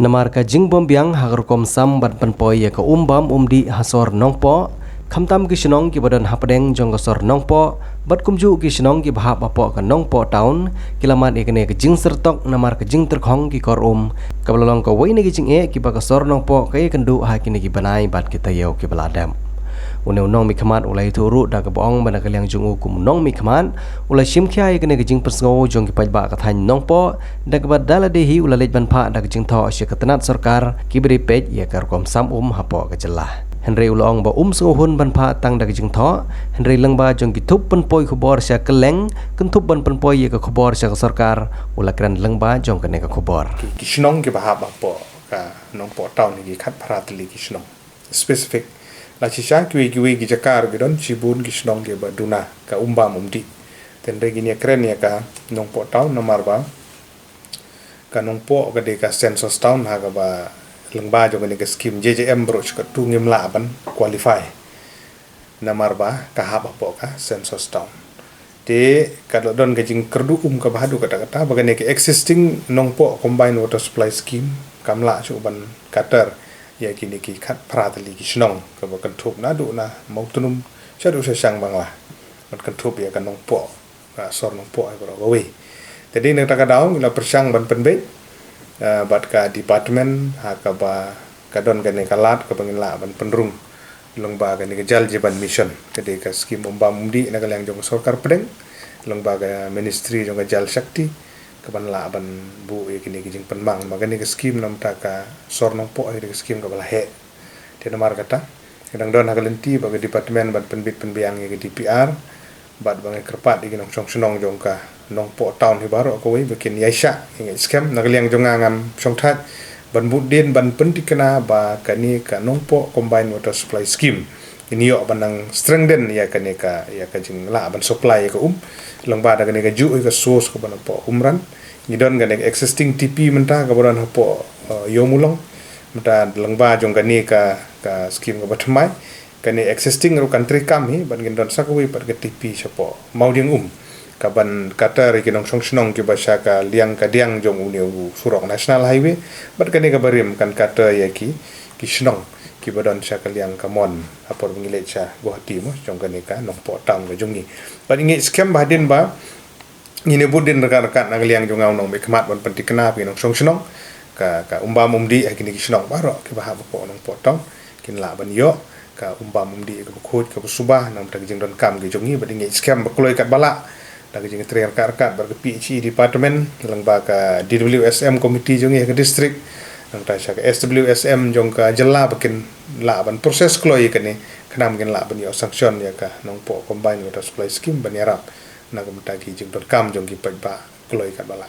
Namar ka jingbom biang hagerkom sam ban penpoi ya ka umbam umdi hasor nongpo khamtam ki sinong ki badan hapdeng jong sor nongpo bat kumju ki sinong ki bahap apo ka nongpo town kilamat ikene ka jing sertok namar ka jing terkhong ki korum kabalong ka wai ne ki jing e ki ba ka sor nongpo ka ye kendu ha ki ne ki banai bat kita yau ki baladam unong mi khamat ulai turu da ka bong bana kaliang jungu kum nong mi khamat ulai sim khia ikene ka jing persngo jong ki pajba ka than nongpo da ka badala dehi ulai ban pha da ka jing tho she ka tanat sarkar ki beri pej ya karkom sam hapo ka jelah Henry ulong ba senguhun ban pha tang da ka jing tho Henry langba jong ki thup penpoi khobor sya keleng kentup ban penpoi ya ka khobor sya ka sarkar ulakran langba jong ka ne ka khobor kishnong ki bahab apo ka nongpo town ki khat pharatli kishnong specific la chisha kiwi ki jakar gidon chibun kishnong ke baduna ka umba mumdi ten regi ne kren ya ka nongpo town nomar ba ka nongpo ka de ka census town ha ka ba lengba jo ne ka scheme JJM broch ka tu ngim la ban qualify nomar ba ka hab apo ka census town te ka don ka jing kerdu ka bahadu kata-kata bagane ke existing nongpo combined water supply scheme kamla chu ban kater ya kini ki khat pratali ki snong ka ba kan thup na du na mau tunum chadu sa sang bangla man kan thup ya kan nong po ka sor nong po ai bro we tadi ne ta ka daw la persang ban penbe bat ka department ha ka ba ka don ka ne kalat ka bangin la ban penrung long ba ka ne ka jal jeban mission ka de ka scheme umba mumdi na ka lang jong sarkar pedeng long ba ka ministry jong ka jal shakti kaban la ban bu e kini kijing penbang magani ke scheme nam ta ka sor nong po ai ke scheme ka bala he te namar kata kadang don hakalenti ba department ban penbit penbiang ke DPR bat bang kerpat iki nong song senong jong ka nong po town hi baro ko we bikin yaisha ngi scam nagaliang jong ngam song that ban budin ban pentikena ba kani ka nong po combined water supply scheme ini yo banang strengthen ya kani ka ya ka jing la ban supply ka lang ba da ka ju ka source ko ban po umran ngidon ga existing TP menta ka boran po yomulong menta lang ba jong kani ka scheme ka batmai kani existing ro country kam hi ban ngidon sakwi par ka TP sapo mauding ka ban kata rekinong songsnong ki basha ka liang ka diang jong uniu surok national highway bat kani ka barim kan kata ya ki snong ki badon sya kaliang kamon apor ngile cha Guwahati mo jong kani ka nong po tang ka jongi bat ngi scam badin ba ngine budin rekan-rekan nagaliang jong nong me khamat ban pentik kena pi nong songsnong ka umba mumdi akini ki snong baro ki bahab po nong po tang kin la ban yo ka umba mumdi ka khot ka subah nam ta jing don kam ki jongi bat ngi scam ba kloi kat bala da jing triar ka bar PHE department lang ba ka DWSM committee jongi ka district nang ta sya ka SWSM jong ka jela bakin la ban proses kloi kani khnam gen la ban yo sanction ya ka nong po combined water supply scheme ban yarap na ka mata ki jing dot kam jong ki pa kloi kat bala